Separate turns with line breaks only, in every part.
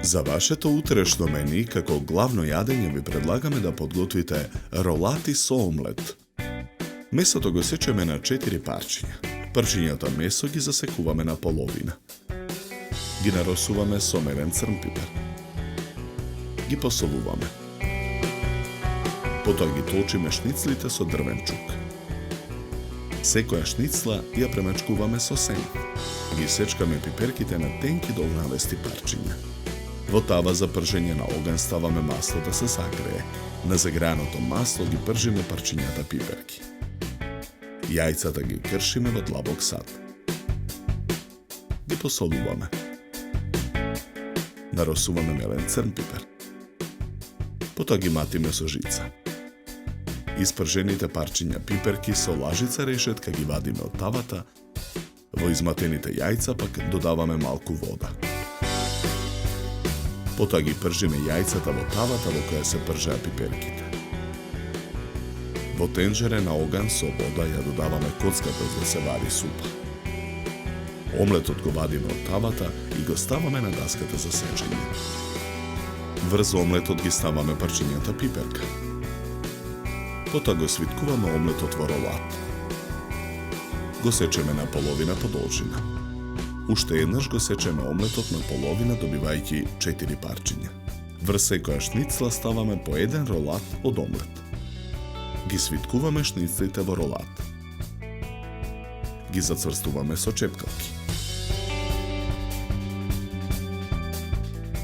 За вашето утрешно мени, како главно јадење ви предлагаме да подготвите ролати со омлет. Месото го сечеме на 4 парчиња. Парчињата месо ги засекуваме на половина. Ги наросуваме со мерен црн пипер. Ги посолуваме. Потоа ги толчиме шницлите со дрвен чук. Секоја шницла ја премачкуваме со сен. Ги сечкаме пиперките на тенки долнавести парчиња. Во тава за пржење на оган ставаме масло да се загрее. На загреаното масло ги пржиме парчињата пиперки. Јајцата ги кршиме во длабок сад. Ги посолуваме. Наросуваме мелен црн пипер. Потоа ги матиме со жица. Испржените парчиња пиперки со лажица решетка ги вадиме од тавата. Во изматените јајца пак додаваме малку вода. Потоа ги пржиме јајцата во тавата во која се пржеа пиперките. Во тенџере на оган со вода ја додаваме коцката за да се вари супа. Омлетот го вадиме од тавата и го ставаме на даската за сечење. Врз омлетот ги ставаме парчињата пиперка. Потоа го свиткуваме омлетот во ролат. Го сечеме на половина по должина. Уште еднаш го сечеме омлетот на половина, добивајќи 4 парчиња. Врз секоја шницла ставаме по еден ролат од омлет. Ги свиткуваме шницлите во ролат. Ги зацврстуваме со чепкалки.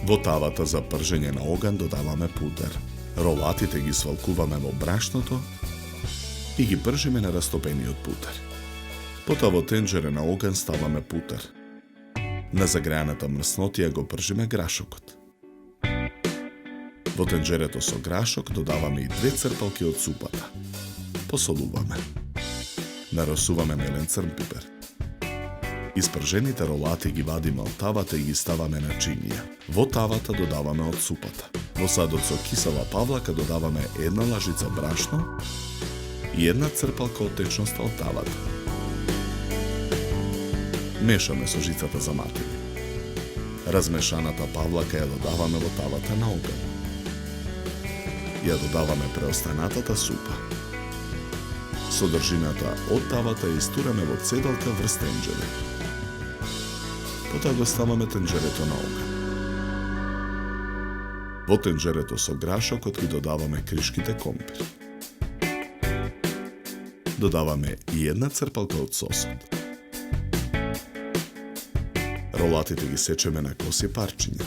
Во тавата за пржење на оган додаваме пудер. Ролатите ги свалкуваме во брашното и ги пржиме на растопениот пудер. Потоа во тенџере на оган ставаме пудер. На загреаната мрснотија го пржиме грашокот. Во тенџерето со грашок додаваме и 2 црпалки од супата. Посолуваме. Наросуваме мелен црн пипер. Испржените ролати ги вадиме од тавата и ги ставаме на чинија. Во тавата додаваме од супата. Во садот со кисела павлака додаваме 1 лажица брашно и 1 црпалка од течноста од тавата. Мешаме со жицата за матење. Размешаната павлака ја додаваме во тавата на оган. Ја додаваме преостанатата супа. Содржината од тавата ја истураме во цедалка врз тенџере. Потоа го ставаме тенџерето на оган. Во тенџерето со грашокот ги додаваме кришките компир. Додаваме и 1 црпалка од сосот. Ролатите ги сечеме на коси парчиња.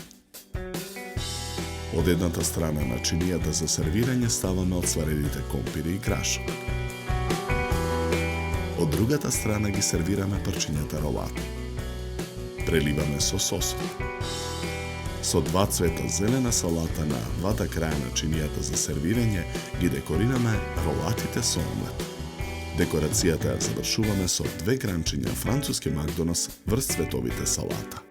Од едната страна на чинијата за сервирање ставаме отсварените компири и грашок. Од другата страна ги сервираме парчињата ролати. Преливаме со сосот. Со 2 цвета зелена салата на двата краја на чинијата за сервирање ги декорираме ролатите со омлет. Декорацијата ја завршуваме со 2 гранчиња француски макдонос врз цветовите салата.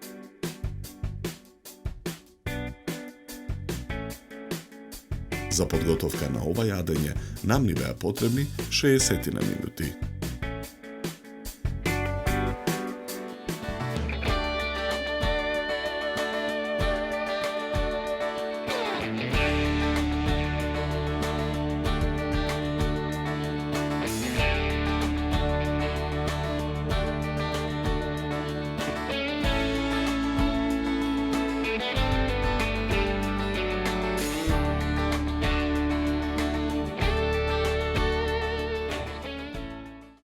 За подготовка на ова јадење нам ни беа потребни 60 минути.